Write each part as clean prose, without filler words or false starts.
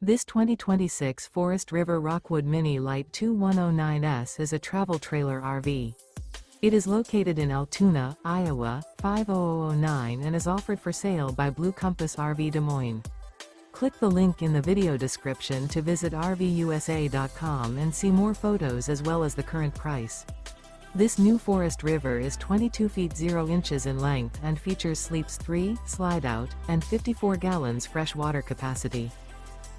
This 2026 Forest River Rockwood Mini Lite 2109S is a travel trailer RV. It is located in Altoona, Iowa, 50009 and is offered for sale by Blue Compass RV Des Moines. Click the link in the video description to visit RVUSA.com and see more photos as well as the current price. This new Forest River is 22 feet 0 inches in length and features sleeps 3, Slideout, and 54 gallons fresh water capacity.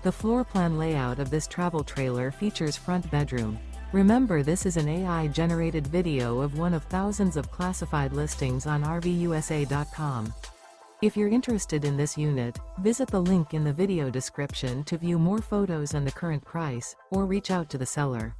The floor plan layout of this travel trailer features front bedroom. Remember, this is an AI-generated video of one of thousands of classified listings on RVUSA.com. If you're interested in this unit, visit the link in the video description to view more photos and the current price, or reach out to the seller.